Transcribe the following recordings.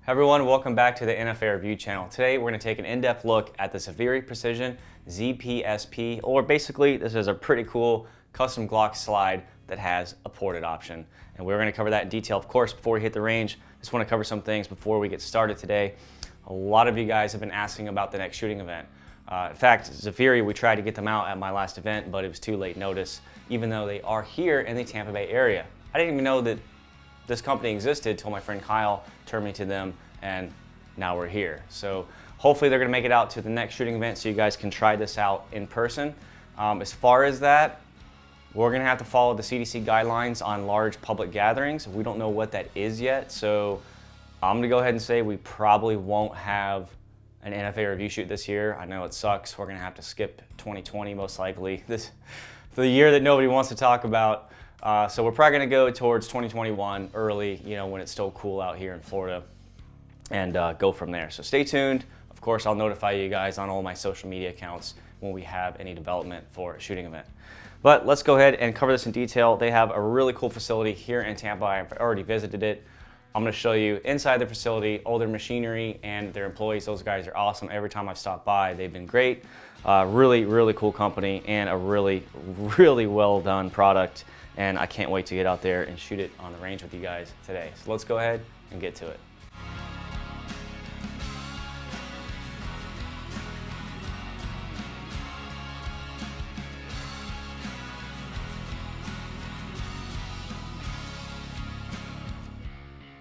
Hi everyone, welcome back to the NFA Review channel. Today we're going to take an in-depth look at the Zaffiri Precision ZPSP, or basically this is a pretty cool custom Glock slide that has a ported option. And we're going to cover that in detail. Of course, before we hit the range, I just want to cover some things before we get started today. A lot of you guys have been asking about the next shooting event. In fact, Zaffiri, we tried to get them out at my last event, but it was too late notice, even though they are here in the Tampa Bay area. I didn't even know that this company existed until my friend Kyle turned me to them, and now we're here. So hopefully they're gonna make it out to the next shooting event so you guys can try this out in person. As far as that, we're gonna have to follow the CDC guidelines on large public gatherings. We don't know what that is yet, so I'm gonna go ahead and say we probably won't have an NFA review shoot this year. I know it sucks. We're gonna have to skip 2020 most likely. This the year that nobody wants to talk about. So we're probably gonna go towards 2021 early, when it's still cool out here in Florida, and go from there. So stay tuned. Of course, I'll notify you guys on all my social media accounts when we have any development for a shooting event. But let's go ahead and cover this in detail. They have a really cool facility here in Tampa. I've already visited it. I'm gonna show you inside the facility, all their machinery and their employees. Those guys are awesome. Every time I've stopped by, they've been great. Really, really cool company and a really, really well done product. And I can't wait to get out there and shoot it on the range with you guys today. So let's go ahead and get to it.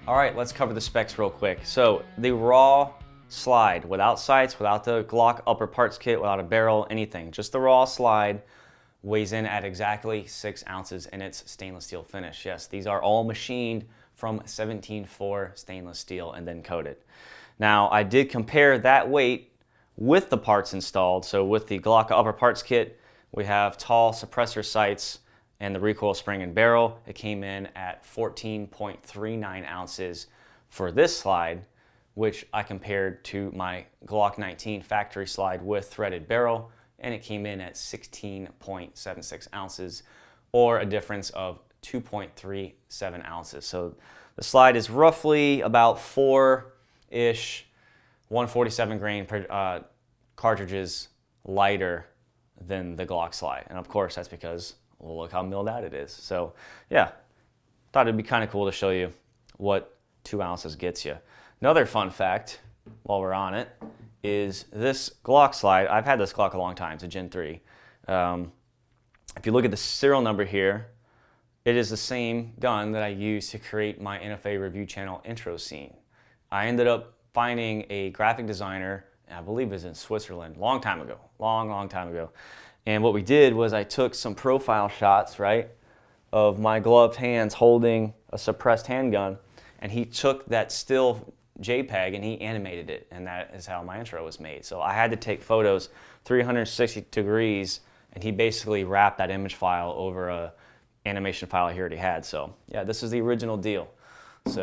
All right, let's cover the specs real quick. So the raw slide, without sights, without the Glock upper parts kit, without a barrel, anything, just the raw slide, weighs in at exactly 6 ounces in its stainless steel finish. Yes, these are all machined from 17.4 stainless steel and then coated. Now, I did compare that weight with the parts installed. So with the Glock upper parts kit, we have tall suppressor sights and the recoil spring and barrel. It came in at 14.39 ounces for this slide, which I compared to my Glock 19 factory slide with threaded barrel, and it came in at 16.76 ounces, or a difference of 2.37 ounces. So the slide is roughly about 4-ish 147 grain cartridges lighter than the Glock slide. And of course, that's because, well, look how milled out it is. So yeah, thought it'd be kind of cool to show you what 2 ounces gets you. Another fun fact, while we're on it, is this Glock slide. I've had this Glock a long time. It's a Gen 3. If you look at the serial number here, it is the same gun that I used to create my NFA review channel intro scene. I ended up finding a graphic designer, I believe it was in Switzerland, long time ago, long time ago. And what we did was I took some profile shots, right, of my gloved hands holding a suppressed handgun, and he took that still JPEG and he animated it, and that is how my intro was made. So I had to take photos 360 degrees, and he basically wrapped that image file over a animation file he already had. So yeah, this is the original deal. So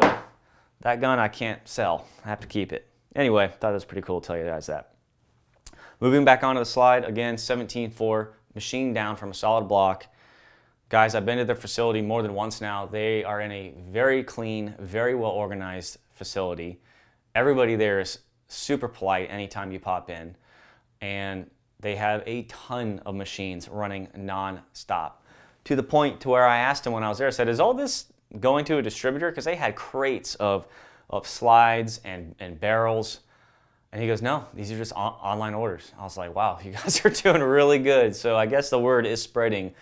that gun I can't sell. I have to keep it. Anyway, thought it was pretty cool to tell you guys that. Moving back onto the slide, again, 17.4, machined down from a solid block. Guys, I've been to their facility more than once now. They are in a very clean, very well organized facility. Everybody there is super polite anytime you pop in, and they have a ton of machines running non-stop, to the point to where I asked him when I was there, I said, is all this going to a distributor? Because they had crates of slides and barrels. And he goes, no, these are just online orders. I was like, wow, you guys are doing really good. So I guess the word is spreading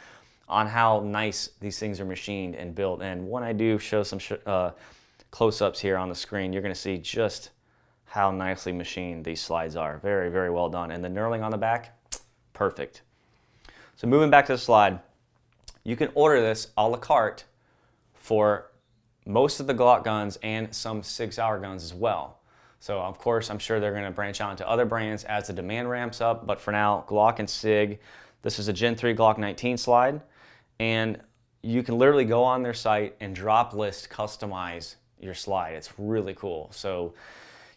on how nice these things are machined and built. And when I do show some close-ups here on the screen, you're gonna see just how nicely machined these slides are. Very, very well done. And the knurling on the back, perfect. So moving back to the slide, you can order this a la carte for most of the Glock guns and some SIG Sauer guns as well. So of course, I'm sure they're gonna branch out into other brands as the demand ramps up, but for now, Glock and SIG. This is a Gen 3 Glock 19 slide, and you can literally go on their site and drop list customize your slide. It's really cool. So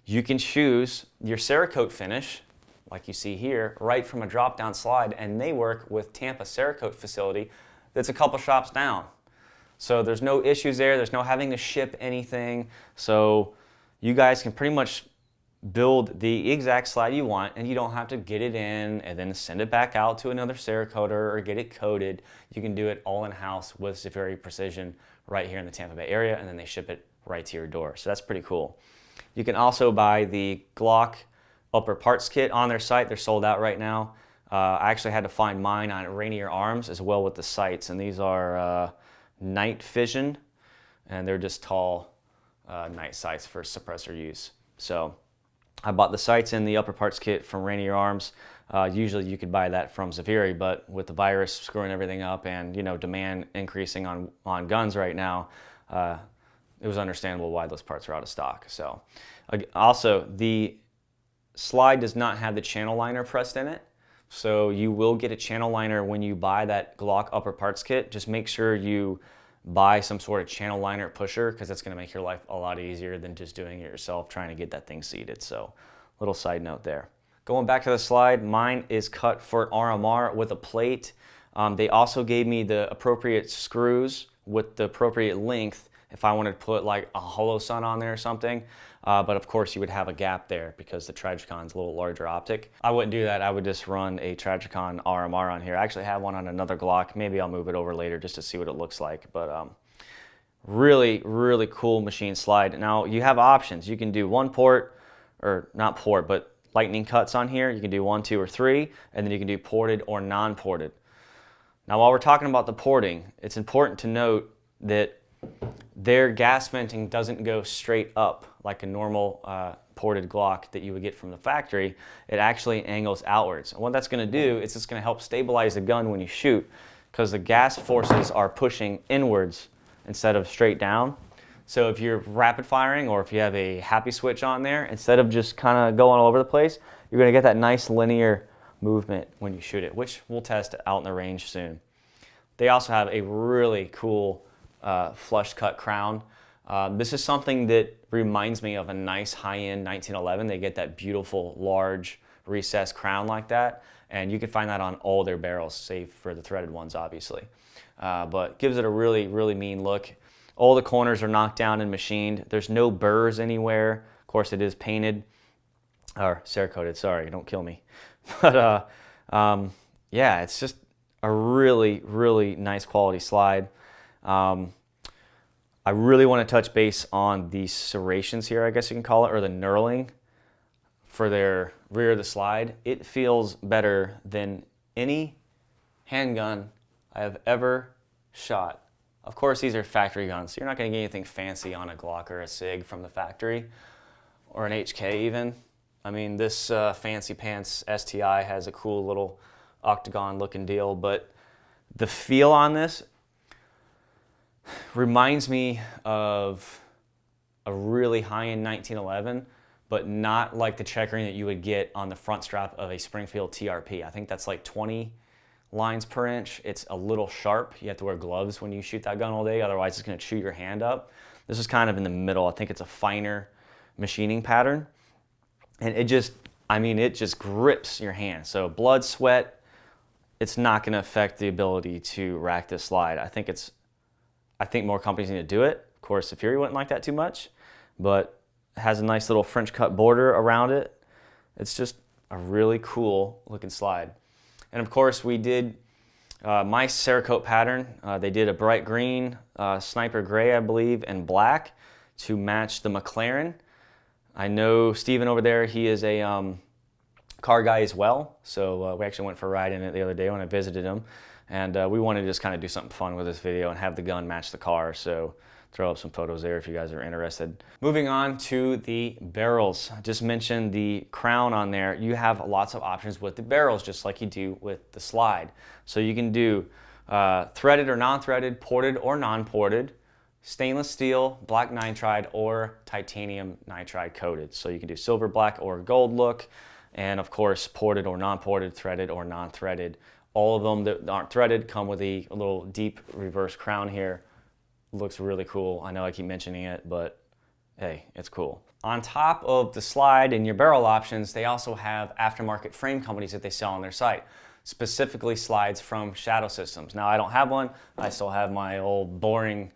you can choose your Cerakote finish, like you see here, right from a drop-down slide, and they work with Tampa Cerakote facility that's a couple shops down. So there's no issues there. There's no having to ship anything. So you guys can pretty much build the exact slide you want, and you don't have to get it in and then send it back out to another Cerakoter or get it coated. You can do it all in-house with Zaffiri Precision right here in the Tampa Bay area, and then they ship it right to your door. So that's pretty cool. You can also buy the Glock upper parts kit on their site. They're sold out right now. I actually had to find mine on Rainier Arms as well with the sights, and these are night vision, and they're just tall night sights for suppressor use. So I bought the sights and the upper parts kit from Rainier Arms. Usually you could buy that from Zaffiri, but with the virus screwing everything up and demand increasing on guns right now, it was understandable why those parts are out of stock. So also, the slide does not have the channel liner pressed in it, so you will get a channel liner when you buy that Glock upper parts kit. Just make sure you buy some sort of channel liner pusher, because it's going to make your life a lot easier than just doing it yourself trying to get that thing seated. So little side note there. Going back to the slide, mine is cut for RMR with a plate. They also gave me the appropriate screws with the appropriate length if I wanted to put like a hollow sun on there or something. But of course you would have a gap there because the Tragicon's a little larger optic. I wouldn't do that. I would just run a Tragicon RMR on here. I actually have one on another Glock. Maybe I'll move it over later just to see what it looks like. But really, really cool machine slide. Now you have options. You can do one port, or not port, but lightning cuts on here. You can do 1, 2, or 3, and then you can do ported or non-ported. Now while we're talking about the porting, it's important to note that their gas venting doesn't go straight up like a normal ported Glock that you would get from the factory. It actually angles outwards. And what that's going to do is it's going to help stabilize the gun when you shoot, because the gas forces are pushing inwards instead of straight down. So if you're rapid firing, or if you have a happy switch on there, instead of just kind of going all over the place, you're going to get that nice linear movement when you shoot it, which we'll test out in the range soon. They also have a really cool flush cut crown. This is something that reminds me of a nice high-end 1911. They get that beautiful large recessed crown like that, and you can find that on all their barrels, save for the threaded ones obviously. But gives it a really, really mean look. All the corners are knocked down and machined. There's no burrs anywhere. Of course it is painted, or Cerakoted, sorry, don't kill me. But yeah, it's just a really, really nice quality slide. I really want to touch base on the serrations here, I guess you can call it, or the knurling for their rear of the slide. It feels better than any handgun I have ever shot. Of course, these are factory guns, so you're not going to get anything fancy on a Glock or a SIG from the factory, or an HK even. I mean, this fancy pants STI has a cool little octagon looking deal, but the feel on this reminds me of a really high-end 1911, but not like the checkering that you would get on the front strap of a Springfield TRP. I think that's like 20 lines per inch. It's a little sharp. You have to wear gloves when you shoot that gun all day, otherwise it's going to chew your hand up. This is kind of in the middle. I think it's a finer machining pattern, and it just, I mean, it just grips your hand. So blood, sweat, it's not going to affect the ability to rack this slide. I think more companies need to do it. Of course, Zaffiri wouldn't like that too much, but it has a nice little French cut border around it. It's just a really cool looking slide. And of course, we did my Cerakote pattern. They did a bright green, sniper gray, I believe, and black to match the McLaren. I know Steven over there, he is a car guy as well. So we actually went for a ride in it the other day when I visited him. And we wanted to just kind of do something fun with this video and have the gun match the car. So throw up some photos there if you guys are interested. Moving on to the barrels. I just mentioned the crown on there. You have lots of options with the barrels, just like you do with the slide. So you can do threaded or non-threaded, ported or non-ported, stainless steel, black nitride, or titanium nitride coated. So you can do silver, black, or gold look. And of course, ported or non-ported, threaded or non-threaded. All of them that aren't threaded come with a little deep reverse crown here. Looks really cool. I know I keep mentioning it, but hey, it's cool. On top of the slide and your barrel options, they also have aftermarket frame companies that they sell on their site, specifically slides from Shadow Systems. Now, I don't have one. I still have my old boring,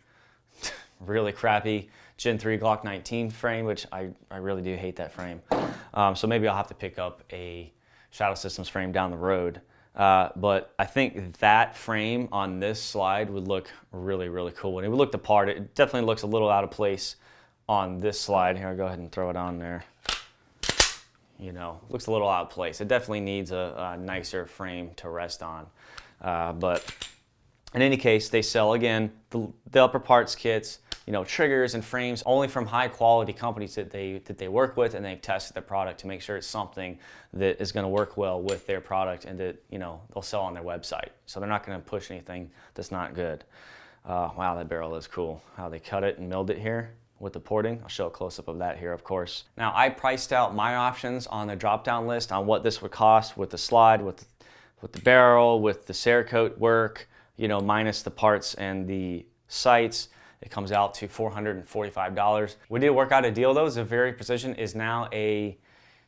really crappy Gen 3 Glock 19 frame, which I really do hate that frame. So maybe I'll have to pick up a Shadow Systems frame down the road. But I think that frame on this slide would look really, really cool. And it would look the part. It definitely looks a little out of place on this slide. Here, I'll go ahead and throw it on there. You know, looks a little out of place. It definitely needs a nicer frame to rest on. But in any case, they sell, again, the upper parts kits, you know, triggers and frames only from high quality companies that they work with, and they've tested the product to make sure it's something that is going to work well with their product and that, you know, they'll sell on their website. So they're not going to push anything that's not good. Wow, that barrel is cool. How they cut it and milled it here with the porting. I'll show a close-up of that here, of course. Now, I priced out my options on the drop-down list on what this would cost with the slide, with the barrel, with the Cerakote work, you know, minus the parts and the sights. It comes out to $445. We did work out a deal though. Zaffiri Precision is now a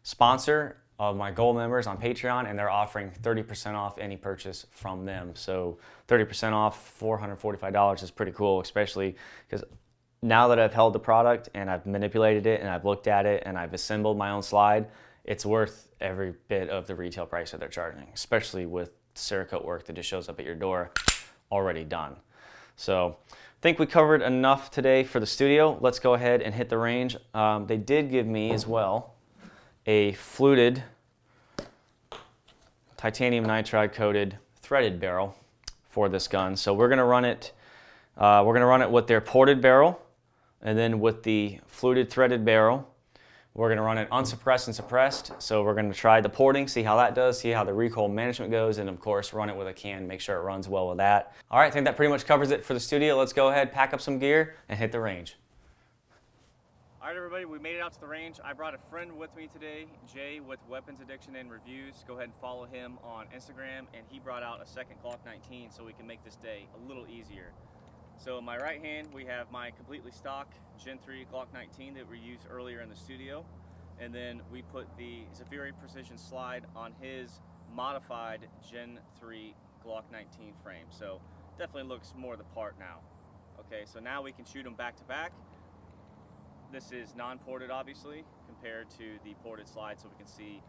sponsor of my Gold members on Patreon, and they're offering 30% off any purchase from them. So 30% off $445 is pretty cool, especially because now that I've held the product and I've manipulated it and I've looked at it and I've assembled my own slide, it's worth every bit of the retail price that they're charging, especially with Cerakote work that just shows up at your door already done. So I think we covered enough today for the studio. Let's go ahead and hit the range. They did give me as well a fluted titanium nitride coated threaded barrel for this gun. So we're gonna run it with their ported barrel, and then with the fluted threaded barrel, we're going to run it unsuppressed and suppressed. So we're going to try the porting, see how that does, see how the recoil management goes, and of course run it with a can, make sure it runs well with that. All right, I think that pretty much covers it for the studio. Let's go ahead, pack up some gear, and hit the range. All right, everybody, we made it out to the range. I brought a friend with me today, Jay with Weapons Addiction and Reviews. Go ahead and follow him on Instagram, and he brought out a second Glock 19 so we can make this day a little easier. So in my right hand, we have my completely stock Gen 3 Glock 19 that we used earlier in the studio. And then we put the Zaffiri Precision slide on his modified Gen 3 Glock 19 frame. So definitely looks more the part now. Okay, so now we can shoot them back to back. This is non-ported, obviously, compared to the ported slide, so we can see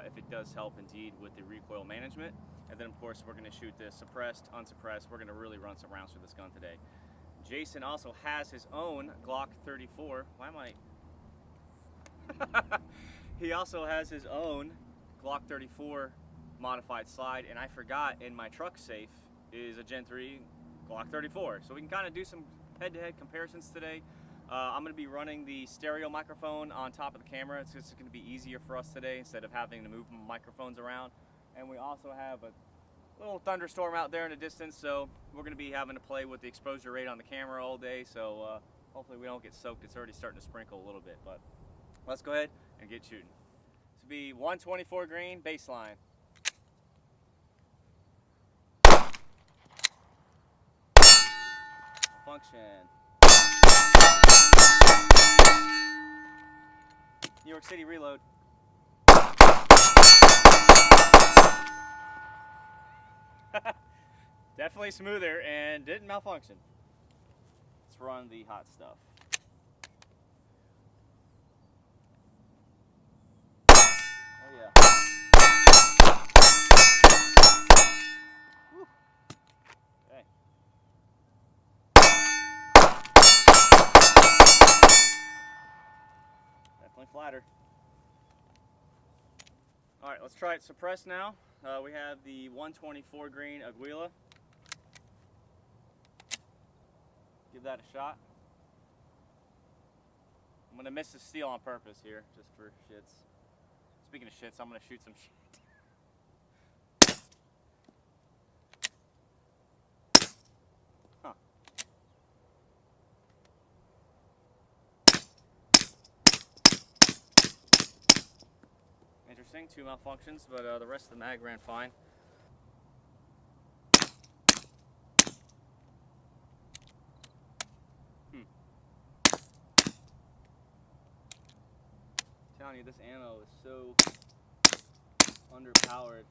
if it does help indeed with the recoil management. And then, of course, we're going to shoot this suppressed, unsuppressed. We're going to really run some rounds through this gun today. Jason also has his own Glock 34. Why am I... He also has his own Glock 34 modified slide, and I forgot in my truck safe is a Gen 3 Glock 34. So we can kind of do some head-to-head comparisons today. I'm going to be running the stereo microphone on top of the camera. It's just going to be easier for us today instead of having to move microphones around. And we also have a little thunderstorm out there in the distance, so we're going to be having to play with the exposure rate on the camera all day, so hopefully we don't get soaked. It's already starting to sprinkle a little bit, but let's go ahead and get shooting. This will be 124 grain baseline. Function. New York City reload. Definitely smoother and didn't malfunction. Let's run the hot stuff. Oh yeah. Whew. Okay. Definitely flatter. All right, let's try it suppressed now. We have the 124 grain Aguila. Give that a shot. I'm gonna miss the steel on purpose here, just for shits. Speaking of shits, I'm gonna shoot some shit. Huh. Interesting, 2 malfunctions, but the rest of the mag ran fine. I'm telling you, this ammo is so underpowered.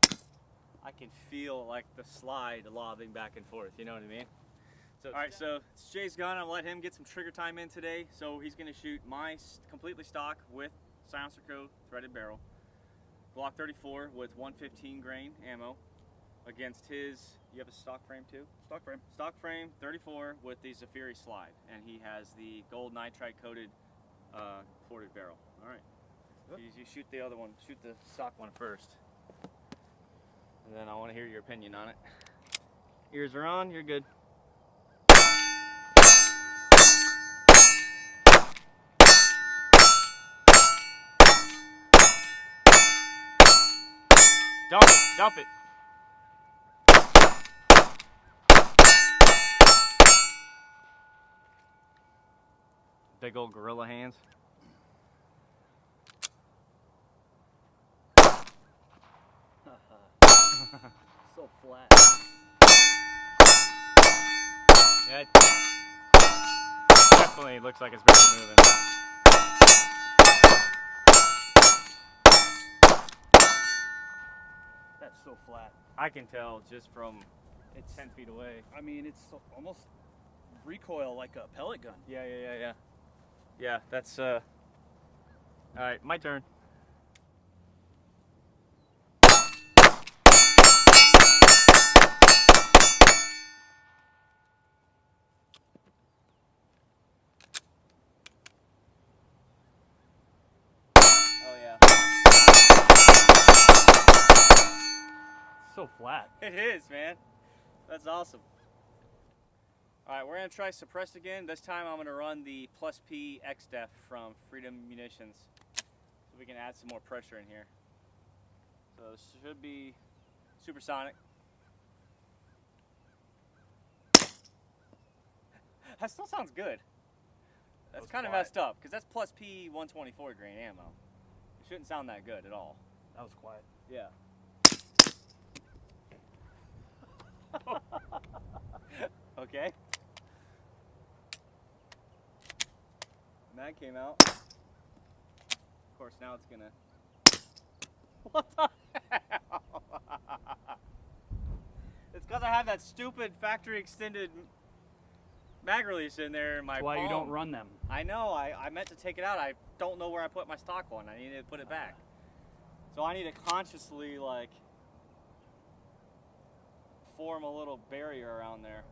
I can feel like the slide lobbing back and forth, you know what I mean? All right, so it's Jay's gun. I'll let him get some trigger time in today. So he's going to shoot my completely stock with silencer code threaded barrel Glock 34 with 115 grain ammo against his. You have a stock frame too? Stock frame. Stock frame 34 with the Zaffiri slide, and he has the gold nitride coated ported barrel. All right. You shoot the other one. Shoot the stock one first, and then I want to hear your opinion on it. Ears are on. You're good. Dump it. Dump it. Big old gorilla hands. So flat. Yeah, it definitely looks like it's barely moving. That's so flat. I can tell just from it's 10 feet away. I mean, it's almost recoil like a pellet gun. Yeah. Yeah, that's all right, my turn. Oh yeah. So flat. It is, man. That's awesome. All right, we're gonna try suppressed again. This time I'm gonna run the Plus P XDEF from Freedom Munitions, so we can add some more pressure in here. So this should be supersonic. That still sounds good. That's kind of messed up because that's Plus P 124 grain ammo. It shouldn't sound that good at all. That was quiet. Yeah. Okay. And that came out. Of course, now it's gonna. What the hell? It's because I have that stupid factory extended mag release in there in my That's why palm. you don't run them. I know. I meant to take it out. I don't know where I put my stock one. I need to put it back. So I need to consciously like form a little barrier around there.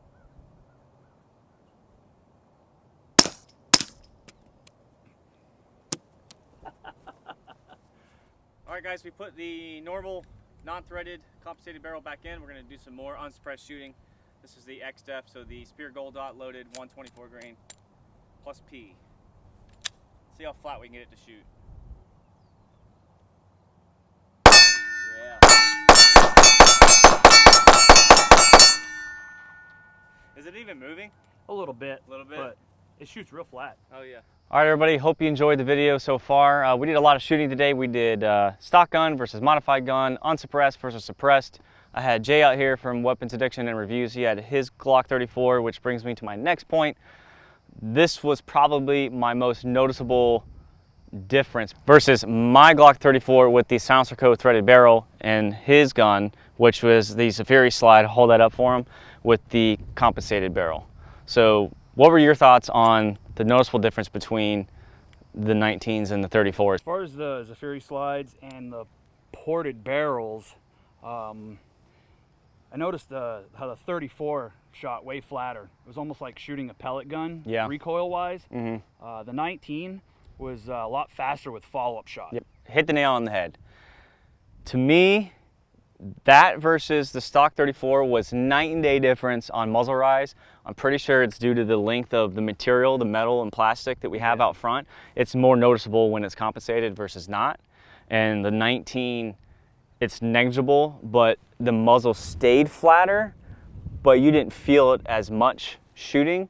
All right, guys, we put the normal non-threaded compensated barrel back in. We're going to do some more unsuppressed shooting. This is the XDEF, so the Spear Gold Dot loaded 124 grain Plus P. See how flat we can get it to shoot. Yeah. Is it even moving? A little bit. A little bit? But it shoots real flat. Oh, yeah. All right, everybody, hope you enjoyed the video so far. We did a lot of shooting today. We did stock gun versus modified gun, unsuppressed versus suppressed. I had Jay out here from Weapons Addiction and Reviews. He had his Glock 34, which brings me to my next point. This was probably my most noticeable difference versus my Glock 34 with the silencer code threaded barrel and his gun, which was the Zaffiri slide. Hold that up for him, with the compensated barrel. So what were your thoughts on the noticeable difference between the 19s and the 34s? As far as the Zaffiri slides and the ported barrels, I noticed how the 34 shot way flatter. It was almost like shooting a pellet gun, Yeah. recoil-wise. The 19 was a lot faster with follow-up shot. Yep. Hit the nail on the head. To me, that versus the stock 34 was night and day difference on muzzle rise. I'm pretty sure it's due to the length of the material, the metal and plastic that we have out front. It's more noticeable when it's compensated versus not. And the 19, it's negligible, but the muzzle stayed flatter, but you didn't feel it as much shooting.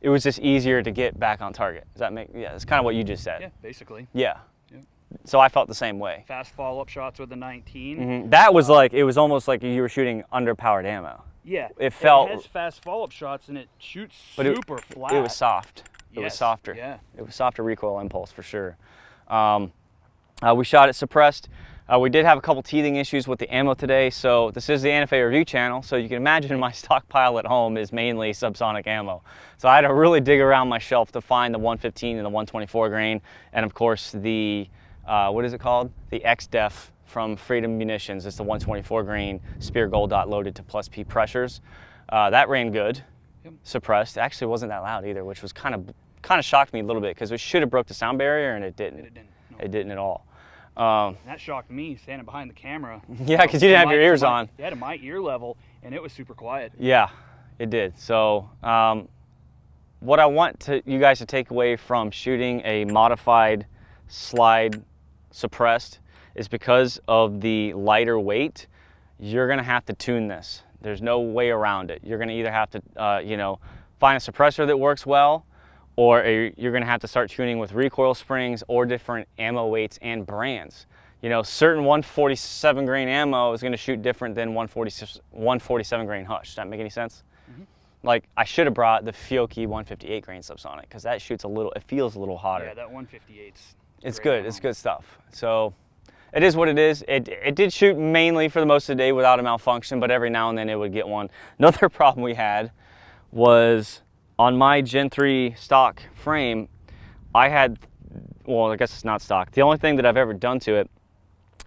It was just easier to get back on target. Does that make, yeah, it's kind of what you just said. Yeah, basically. Yeah. Yep. So I felt the same way. Fast follow-up shots with the 19. That was like, it was almost like you were shooting underpowered ammo. Yeah. It felt, It has fast follow-up shots and it shoots but super flat. It was soft. It was Yes, softer. yeah. It was softer recoil impulse for sure. We shot it suppressed. We did have a couple teething issues with the ammo today, so this is the NFA review channel, so you can imagine my stockpile at home is mainly subsonic ammo. So I had to really dig around my shelf to find the 115 and the 124 grain, and of course the, what is it called? The X-Def from Freedom Munitions. It's the 124 grain Spear Gold Dot loaded to +P pressures. That ran good, suppressed. It actually wasn't that loud either, which was kind of shocked me a little bit because it should have broke the sound barrier, and it didn't. No. It didn't at all. That shocked me standing behind the camera. Yeah, because you didn't have your ears on. Yeah, to my ear level, and it was super quiet. Yeah, it did. So what I want you guys to take away from shooting a modified slide suppressed is because of the lighter weight, you're going to have to tune this. There's no way around it. You're going to either have to, you know, find a suppressor that works well, or you're going to have to start tuning with recoil springs or different ammo weights and brands. You know, certain 147 grain ammo is going to shoot different than 147 grain Hush. Does that make any sense? Mm-hmm. Like, I should have brought the Fiocchi 158 grain subsonic because that shoots a little, it feels a little hotter. Yeah, that 158's it's good. It's good stuff. So it is what it is. It did shoot mainly for the most of the day without a malfunction, but every now and then it would get one. Another problem we had was on my Gen 3 stock frame, I had, well, I guess it's not stock. The only thing that I've ever done to it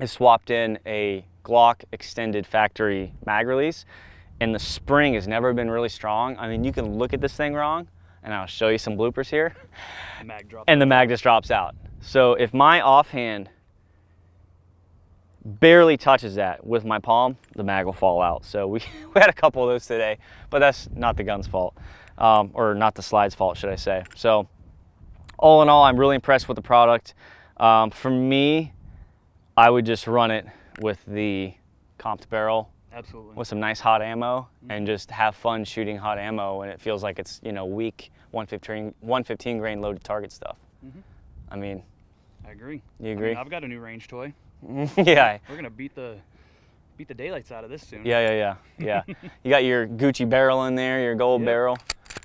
is swapped in a Glock extended factory mag release, and the spring has never been really strong. I mean, you can look at this thing wrong, and I'll show you some bloopers here, and the mag just drops out. So if my offhand barely touches that with my palm, the mag will fall out. So we had a couple of those today, but that's not the gun's fault. Or not the slide's fault, should I say. So all in all, I'm really impressed with the product. For me, I would just run it with the comped barrel. Absolutely. With some nice hot ammo, and just have fun shooting hot ammo, and it feels like it's, you know, weak 115 grain loaded target stuff. I mean, I agree. You agree? I mean, I've got a new range toy. Yeah. We're gonna beat the daylights out of this soon. Yeah. You got your Gucci barrel in there, your gold barrel.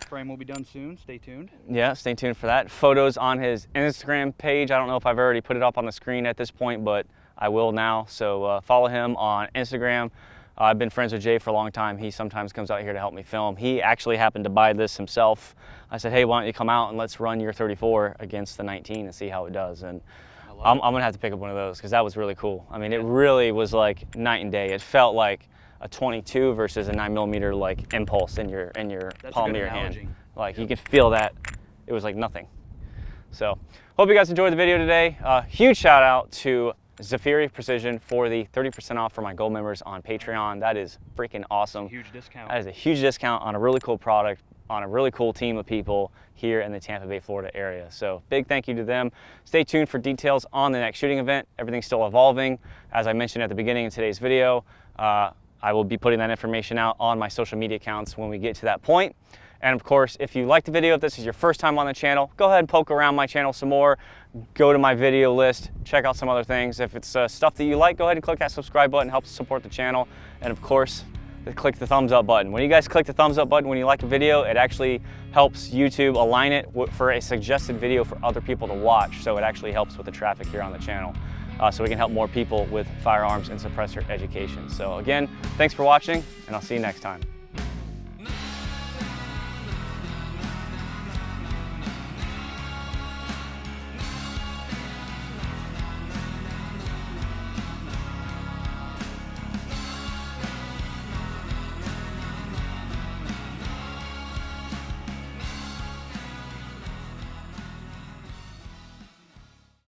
Frame will be done soon. Stay tuned. Yeah, stay tuned for that. Photos on his Instagram page. I don't know if I've already put it up on the screen at this point, but I will now. So follow him on Instagram. I've been friends with Jay for a long time. He sometimes comes out here to help me film. He actually happened to buy this himself. I said, hey, why don't you come out and let's run your 34 against the 19 and see how it does. And I'm going to have to pick up one of those because that was really cool. I mean, it really was like night and day. It felt like a 22 versus a 9mm like impulse in your palm of your hand. Like you could feel that. It was like nothing. So hope you guys enjoyed the video today. Huge shout out to Zaffiri Precision for the 30% off for my gold members on Patreon. That is freaking awesome. Huge discount. That is a huge discount on a really cool product, on a really cool team of people here in the Tampa Bay, Florida area. So big thank you to them. Stay tuned for details on the next shooting event. Everything's still evolving. As I mentioned at the beginning of today's video, I will be putting that information out on my social media accounts when we get to that point. And of course, if you liked the video, if this is your first time on the channel, go ahead and poke around my channel some more. Go to my video list, check out some other things. If it's stuff that you like, go ahead and click that subscribe button, helps support the channel. And of course, click the thumbs up button. When you guys click the thumbs up button when you like a video, it actually helps YouTube align it for a suggested video for other people to watch. So it actually helps with the traffic here on the channel. So we can help more people with firearms and suppressor education. So again, thanks for watching, and I'll see you next time.